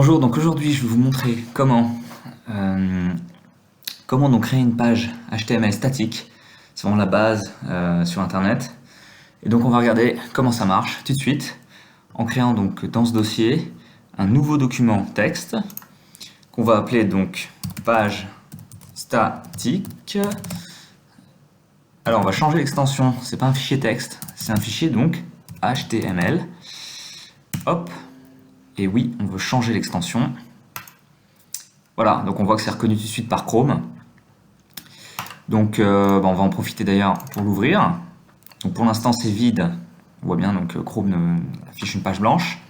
Bonjour, donc aujourd'hui je vais vous montrer comment donc créer une page HTML statique. C'est vraiment la base sur internet. Et donc on va regarder comment ça marche tout de suite en créant donc dans ce dossier un nouveau document texte qu'on va appeler donc page statique. Alors on va changer l'extension, c'est pas un fichier texte, c'est un fichier donc HTML. Hop. Et oui, on veut changer l'extension. Voilà, donc on voit que c'est reconnu tout de suite par Chrome. Donc on va en profiter d'ailleurs pour l'ouvrir. Donc pour l'instant c'est vide. On voit bien donc Chrome affiche une page blanche.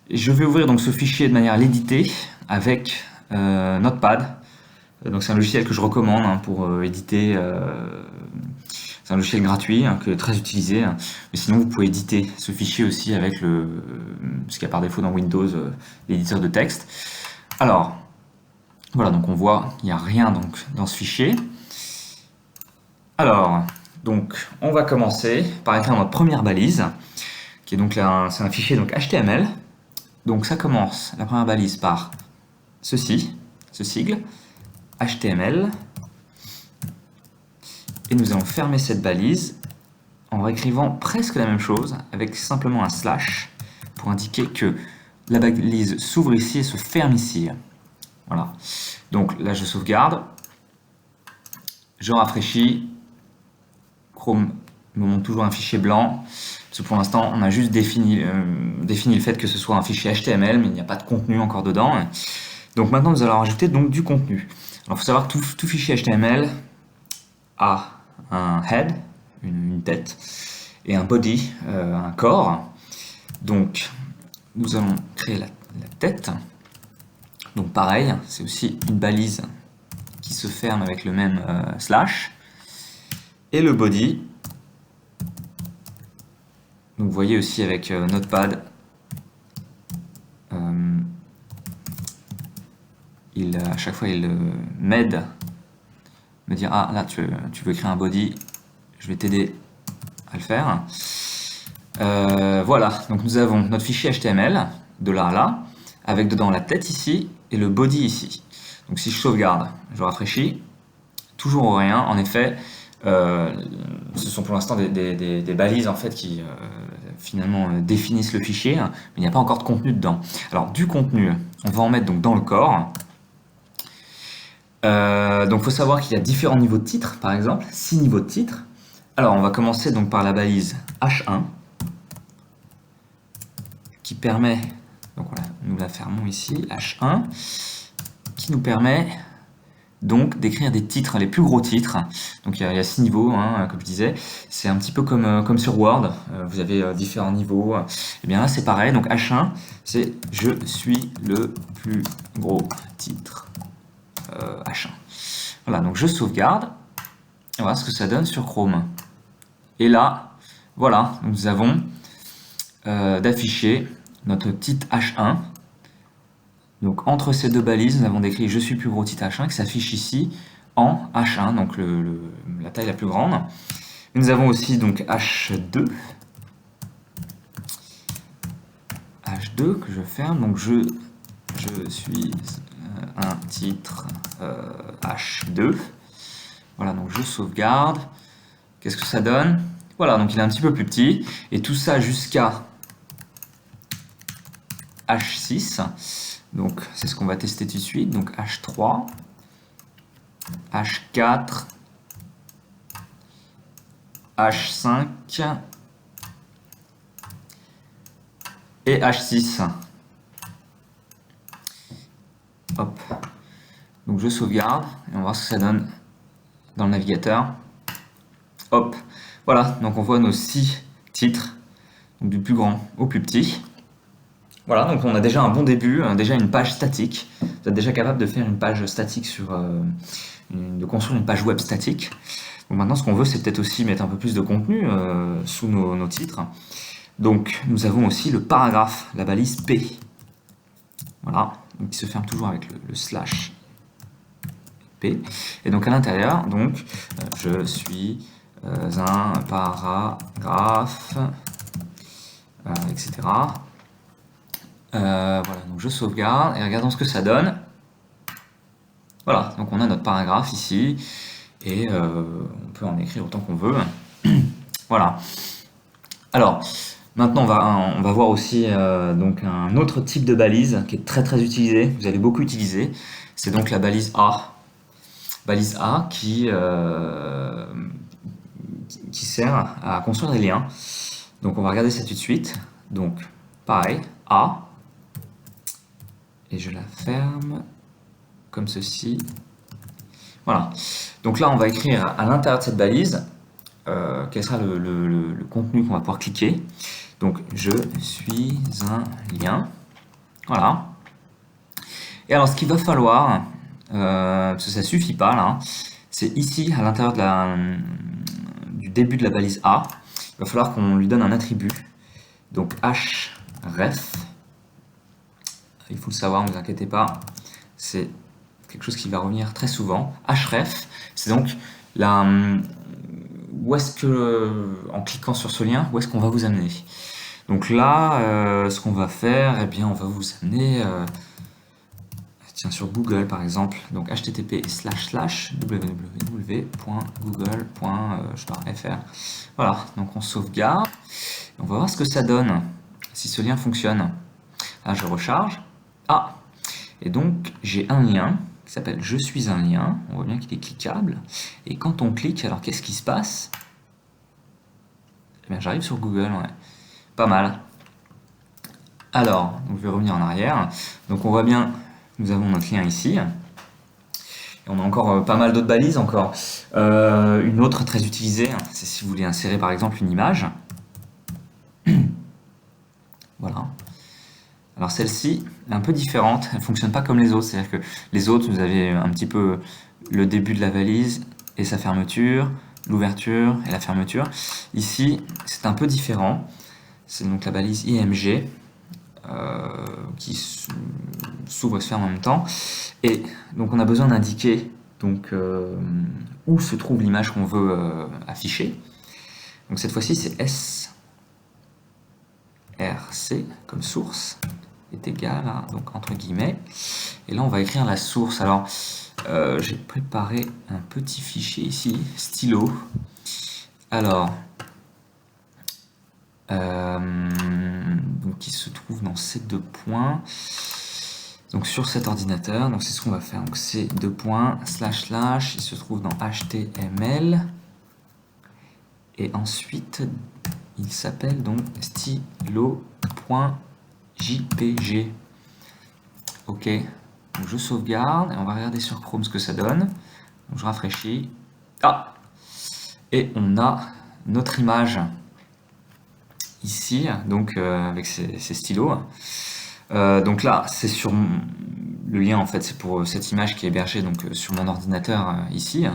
Et je vais ouvrir donc ce fichier de manière à l'éditer avec Notepad. Donc c'est un logiciel que je recommande pour éditer. C'est un logiciel gratuit qui est très utilisé. Mais sinon vous pouvez éditer ce fichier aussi avec ce qu'il y a par défaut dans Windows, l'éditeur de texte. Alors voilà, donc on voit qu'il n'y a rien donc dans ce fichier. Alors, donc on va commencer par écrire notre première balise, qui est donc là, c'est un fichier donc HTML. Donc ça commence, la première balise, par ceci, ce sigle, HTML. Et nous allons fermer cette balise en réécrivant presque la même chose, avec simplement un slash, pour indiquer que la balise s'ouvre ici et se ferme ici. Voilà. Donc là je sauvegarde, je rafraîchis, Chrome me montre toujours un fichier blanc, parce que pour l'instant on a juste défini le fait que ce soit un fichier HTML, mais il n'y a pas de contenu encore dedans. Donc maintenant nous allons rajouter donc du contenu. Alors il faut savoir que tout fichier HTML a un head, une tête, et un body, un corps. Donc nous allons créer la tête. Donc pareil, c'est aussi une balise qui se ferme avec le même slash. Et le body. Donc vous voyez aussi avec Notepad, à chaque fois il m'aide, me dire ah là tu veux créer un body, je vais t'aider à le faire. Voilà, donc nous avons notre fichier HTML de là à là, avec dedans la tête ici et le body ici. Donc si je sauvegarde, je rafraîchis, toujours rien. En effet, ce sont pour l'instant des balises en fait qui finalement définissent le fichier, mais il n'y a pas encore de contenu dedans. Alors du contenu, on va en mettre donc dans le corps. Donc il faut savoir qu'il y a différents niveaux de titre, par exemple 6 niveaux de titre. Alors on va commencer donc par la balise H1 qui permet, donc voilà, nous la fermons ici, H1, qui nous permet donc d'écrire des titres, les plus gros titres. Donc il y a 6 niveaux, comme je disais. C'est un petit peu comme sur Word, vous avez différents niveaux. Et bien là c'est pareil, donc H1, c'est « Je suis le plus gros titre H1 ». Voilà, donc je sauvegarde, et voilà ce que ça donne sur Chrome. Et là, voilà, nous avons d'afficher notre titre H1. Donc entre ces deux balises, nous avons décrit je suis plus gros titre H1 qui s'affiche ici en H1, donc la taille la plus grande. Et nous avons aussi donc H2. H2 que je ferme, donc je suis un titre H2. Voilà, donc je sauvegarde. Qu'est-ce que ça donne? Voilà, donc il est un petit peu plus petit. Et tout ça jusqu'à H6. Donc c'est ce qu'on va tester tout de suite. Donc H3, H4, H5 et H6. Hop. Donc je sauvegarde et on va voir ce que ça donne dans le navigateur. Hop. Voilà, donc on voit nos 6 titres, donc du plus grand au plus petit. Voilà, donc on a déjà un bon début, déjà une page statique. Vous êtes déjà capable de faire une page statique de construire une page web statique. Donc maintenant, ce qu'on veut, c'est peut-être aussi mettre un peu plus de contenu sous nos titres. Donc nous avons aussi le paragraphe, la balise P. Voilà, donc qui se ferme toujours avec le slash P. Et donc à l'intérieur, donc je suis un paragraphe, etc. Voilà, donc je sauvegarde et regardons ce que ça donne. Voilà, donc on a notre paragraphe ici et on peut en écrire autant qu'on veut. Voilà. Alors, maintenant on va voir aussi donc un autre type de balise qui est très utilisé, vous allez beaucoup utiliser. C'est donc la balise A. Balise A qui sert à construire des liens. Donc on va regarder ça tout de suite. Donc pareil, A. Et je la ferme comme ceci. Voilà. Donc là, on va écrire à l'intérieur de cette balise quel sera le contenu qu'on va pouvoir cliquer. Donc, je suis un lien. Voilà. Et alors, ce qu'il va falloir, parce que ça suffit pas là, c'est ici, à l'intérieur du début de la balise A, il va falloir qu'on lui donne un attribut. Donc, href. Il faut le savoir, ne vous inquiétez pas, c'est quelque chose qui va revenir très souvent. Href, c'est donc où est-ce que, en cliquant sur ce lien, où est-ce qu'on va vous amener. Donc là, ce qu'on va faire, eh bien, on va vous amener, tiens, sur Google par exemple, donc http://www.google.fr. Voilà, donc on sauvegarde, on va voir ce que ça donne, si ce lien fonctionne. Là, je recharge. Ah, et donc j'ai un lien qui s'appelle Je suis un lien. On voit bien qu'il est cliquable. Et quand on clique, alors qu'est-ce qui se passe? Eh bien, j'arrive sur Google, ouais. Pas mal. Alors, donc je vais revenir en arrière. Donc on voit bien, nous avons notre lien ici. Et on a encore pas mal d'autres balises encore. Une autre très utilisée, c'est si vous voulez insérer par exemple une image. Voilà. Alors celle-ci est un peu différente, elle ne fonctionne pas comme les autres, c'est-à-dire que les autres, vous avez un petit peu le début de la valise et sa fermeture, l'ouverture et la fermeture. Ici, c'est un peu différent, c'est donc la balise IMG qui s'ouvre et se ferme en même temps. Et donc on a besoin d'indiquer donc, où se trouve l'image qu'on veut afficher. Donc cette fois-ci, c'est src comme source est égal à, donc entre guillemets, et là on va écrire la source. Alors j'ai préparé un petit fichier ici, stylo. Alors donc il se trouve dans ces deux points, donc sur cet ordinateur. Donc c'est ce qu'on va faire, donc c'est deux points // il se trouve dans HTML et ensuite il s'appelle donc stylo.jpg. Ok, donc je sauvegarde et on va regarder sur Chrome ce que ça donne. Donc je rafraîchis. Ah, et on a notre image ici, donc avec ces stylos. Donc là, c'est sur le lien en fait, c'est pour cette image qui est hébergée donc sur mon ordinateur ici.